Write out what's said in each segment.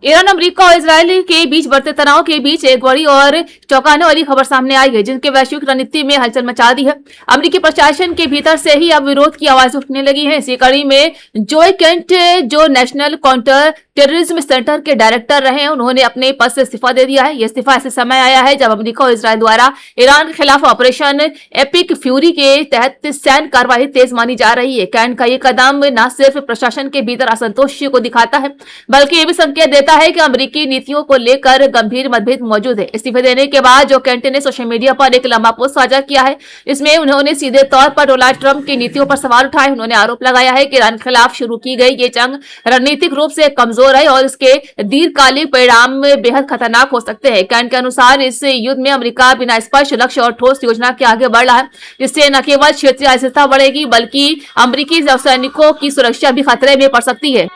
Iran, America और Israel के बीच बढ़ते तनाव के बीच एक बड़ी और चौंकाने वाली खबर सामने आई है, जिनके वैश्विक रणनीति में हलचल मचा दी है। अमेरिकी प्रशासन के भीतर से ही अब विरोध की आवाज उठने लगी है। इसी कड़ी में जोय केंट, जो नेशनल काउंटर टेररिज्म सेंटर के डायरेक्टर रहे हैं, उन्होंने अपने पद से इस्तीफा दे दिया है। यह इस्तीफा ऐसे समय आया है जब अमेरिका और इजरायल द्वारा ईरान के खिलाफ ऑपरेशन एपिक फ्यूरी के तहत सैन्य कार्रवाई तेज मानी जा रही है। केंट का ये कदम न सिर्फ प्रशासन के भीतर असंतोष को दिखाता है, बल्कि ये भी संकेत देता है कि अमेरिकी नीतियों को लेकर गंभीर मतभेद मौजूद है। इस्तीफे देने के बाद जो केंट ने सोशल मीडिया पर एक लंबा पोस्ट साझा किया है, इसमें उन्होंने सीधे तौर पर डोनाल्ड ट्रंप की नीतियों पर सवाल उठाए। उन्होंने आरोप लगाया है कि ईरान के खिलाफ शुरू की गई ये जंग रणनीतिक रूप से कमजोर है और इसके दीर्घकालिक परिणाम बेहद खतरनाक हो सकते हैं। केंट के अनुसार इस युद्ध में अमेरिका बिना स्पष्ट लक्ष्य और ठोस योजना के आगे बढ़ रहा है, जिससे न केवल क्षेत्रीय अस्थिरता बढ़ेगी बल्कि अमेरिकी सैनिकों की सुरक्षा भी खतरे में पड़ सकती है।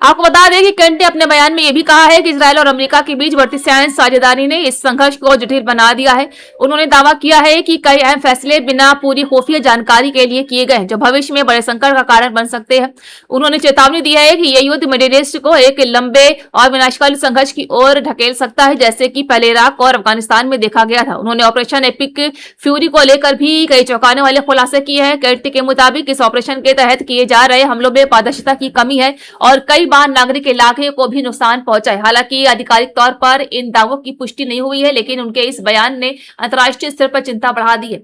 आपको बता दें कि केंट ने अपने बयान में यह भी कहा है कि इजरायल और अमेरिका के बीच बढ़ती सैन्य साझेदारी ने इस संघर्ष को जटिल बना दिया है। उन्होंने दावा किया है कि कई अहम फैसले बिना पूरी खुफिया जानकारी के लिए किए गए, जो भविष्य में बड़े संकट का कारण बन सकते हैं। उन्होंने चेतावनी दी है कि यह युद्ध मिडिल ईस्ट को एक लंबे और विनाशकारी संघर्ष की ओर ढकेल सकता है, जैसे कि पहले इराक और अफगानिस्तान में देखा गया था। उन्होंने ऑपरेशन एपिक फ्यूरी को लेकर भी कई चौंकाने वाले खुलासे किए हैं। केंट के मुताबिक इस ऑपरेशन के तहत किए जा रहे हमलों में पारदर्शिता की कमी है और कई बार नागरिक इलाके को भी नुकसान पहुंचा है। हालांकि आधिकारिक तौर पर इन दावों की पुष्टि नहीं हुई है, लेकिन उनके इस बयान ने अंतर्राष्ट्रीय स्तर पर चिंता बढ़ा दी है।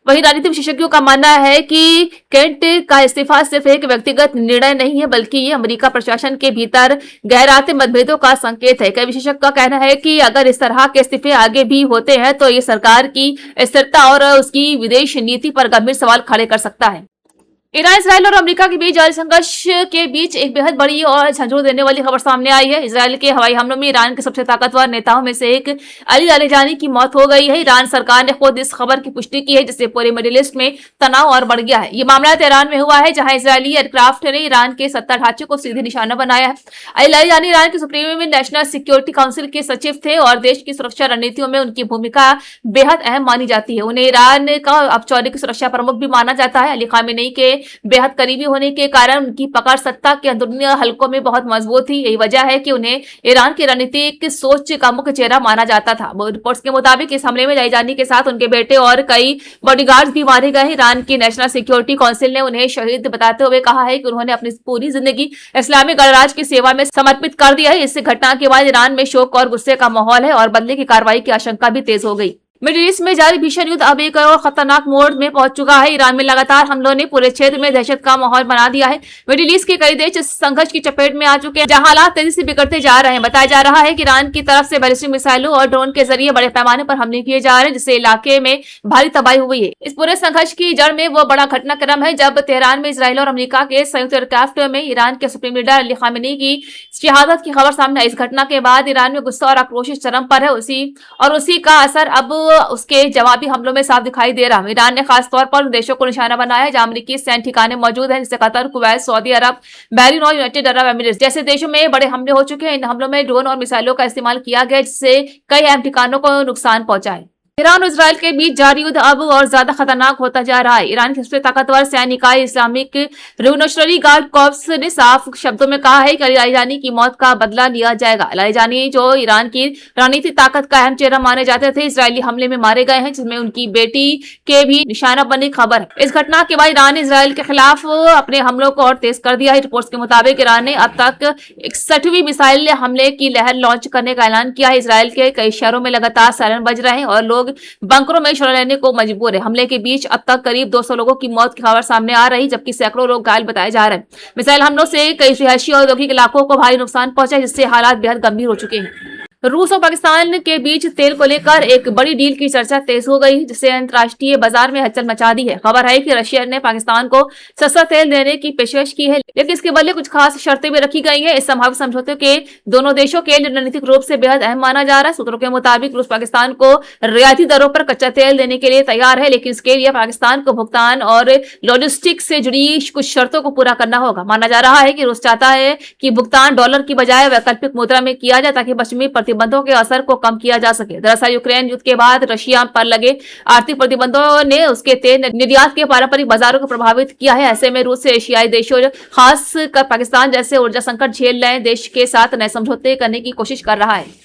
वहीं राजनीतिक विशेषज्ञों का मानना है कि केंट का इस्तीफा सिर्फ एक व्यक्तिगत निर्णय नहीं है, बल्कि ये अमेरिका प्रशासन के भीतर गहराते मतभेदों का संकेत है। कई विशेषज्ञों का कहना है कि अगर इस तरह के इस्तीफे आगे भी होते हैं तो ये सरकार की स्थिरता और उसकी विदेश नीति पर गंभीर सवाल खड़े कर सकता है। ईरान, इजरायल और अमेरिका के बीच जारी संघर्ष के बीच एक बेहद बड़ी और झंझोर देने वाली खबर सामने आई है। इजरायल के हवाई हमलों में ईरान के सबसे ताकतवर नेताओं में से एक अली लारिजानी की मौत हो गई है। ईरान सरकार ने खुद इस खबर की पुष्टि की है, जिससे पूरे मिडिल ईस्ट में तनाव और बढ़ गया है। ये मामला तेहरान में हुआ है, जहां इजरायली एयरक्राफ्ट ने ईरान के सत्ता ढांचे को सीधे निशाना बनाया है। अली लारिजानी ईरान के सुप्रीम नेशनल सिक्योरिटी काउंसिल के सचिव थे और देश की सुरक्षा रणनीतियों में उनकी भूमिका बेहद अहम मानी जाती है। उन्हें ईरान का औपचारिक सुरक्षा प्रमुख भी माना जाता है। अली खामेनेई के बेहद करीबी होने के कारण उनकी पकड़ सत्ता के अंदरूनी हलकों में बहुत मजबूत थी। यही वजह है कि उन्हें ईरान की रणनीतिक सोच का मुख्य चेहरा माना जाता था। रिपोर्ट्स के मुताबिक इस हमले में लारिजानी के साथ उनके बेटे और कई बॉडीगार्ड्स भी मारे गए। ईरान की नेशनल सिक्योरिटी काउंसिल ने उन्हें शहीद बताते हुए कहा है कि उन्होंने अपनी पूरी जिंदगी इस्लामिक गणराज्य की सेवा में समर्पित कर दिया है। इस घटना के बाद ईरान में शोक और गुस्से का माहौल है और बदले की कार्रवाई की आशंका भी तेज हो गई। मिडिल ईस्ट में जारी भीषण युद्ध अब एक और खतरनाक मोड़ में पहुंच चुका है। ईरान में लगातार हमलों ने पूरे क्षेत्र में दहशत का माहौल बना दिया है। मिडिल ईस्ट के कई देश इस संघर्ष की चपेट में आ चुके हैं, जहां हालात तेजी से बिगड़ते जा रहे हैं। बताया जा रहा है कि ईरान की तरफ से बैलिस्टिक मिसाइलों और ड्रोन के जरिए बड़े पैमाने पर हमले किए जा रहे हैं, जिससे इलाके में भारी तबाही हुई है। इस पूरे संघर्ष की जड़ में वो बड़ा घटनाक्रम है जब तेहरान में इजरायल और अमेरिका के संयुक्त एयरक्राफ्ट में ईरान के सुप्रीम लीडर अली खामेनेई की शहादत की खबर सामने आई। इस घटना के बाद ईरान में गुस्सा और आक्रोश चरम पर है। उसी का असर अब उसके जवाबी हमलों में साफ दिखाई दे रहा है। ईरान ने खास तौर पर उन देशों को निशाना बनाया है जहां अमेरिकी सैन्य ठिकाने मौजूद हैं, जैसे कतर, कुवैत, सऊदी अरब, बहरीन और यूनाइटेड अरब एमिरेट्स जैसे देशों में बड़े हमले हो चुके हैं। इन हमलों में ड्रोन और मिसाइलों का इस्तेमाल किया गया, जिससे कई अहम ठिकानों को नुकसान पहुंचा है। ईरान और इजरायल के बीच जारी युद्ध अब और ज्यादा खतरनाक होता जा रहा है। ईरान की सबसे ताकतवर सैन्य इकाई इस्लामिक रिवोल्यूशनरी गार्ड कॉर्प्स ने साफ शब्दों में कहा है कि अली लारिजानी की मौत का बदला लिया जाएगा। लारिजानी, जो ईरान की रणनीतिक ताकत का अहम चेहरा माने जाते थे, इजरायली हमले में मारे गए हैं, जिसमें उनकी बेटी के भी निशाना बनने की खबर है। इस घटना के बाद ईरान ने इजरायल के खिलाफ अपने हमलों को और तेज कर दिया है। रिपोर्ट्स के मुताबिक ईरान ने अब तक 61वीं मिसाइल हमले की लहर लॉन्च करने का ऐलान किया है। इजरायल के कई शहरों में लगातार सायरन बज रहे हैं और लोग बंकरों में शरण लेने को मजबूर है। हमले के बीच अब तक करीब 200 लोगों की मौत की खबर सामने आ रही, जबकि सैकड़ों लोग घायल बताए जा रहे हैं। मिसाइल हमलों से कई रिहायशी और औद्योगिक इलाकों को भारी नुकसान पहुंचा, जिससे हालात बेहद गंभीर हो चुके हैं। रूस और पाकिस्तान के बीच तेल को लेकर एक बड़ी डील की चर्चा तेज हो गई, जिससे अंतर्राष्ट्रीय बाजार में हलचल मचा दी है। खबर है कि रशिया ने पाकिस्तान को सस्ता तेल देने की पेशकश की है, लेकिन इसके बदले कुछ खास शर्तें भी रखी गई है। इस संभावित समझौते के दोनों देशों के लिए रणनीतिक रूप से बेहद अहम माना जा रहा है। सूत्रों के मुताबिक रूस पाकिस्तान को रियायती दरों पर कच्चा तेल देने के लिए तैयार है, लेकिन इसके लिए पाकिस्तान को भुगतान और लॉजिस्टिक्स से जुड़ी कुछ शर्तों को पूरा करना होगा। माना जा रहा है कि रूस चाहता है कि भुगतान डॉलर की बजाय वैकल्पिक मुद्रा में किया जाए, ताकि पश्चिमी प्रतिबंधों के असर को कम किया जा सके। दरअसल यूक्रेन युद्ध के बाद रशिया पर लगे आर्थिक प्रतिबंधों ने उसके तेल निर्यात के पारंपरिक बाजारों को प्रभावित किया है। ऐसे में रूस से एशियाई देशों, खासकर पाकिस्तान जैसे ऊर्जा संकट झेल रहे देश के साथ नए समझौते करने की कोशिश कर रहा है।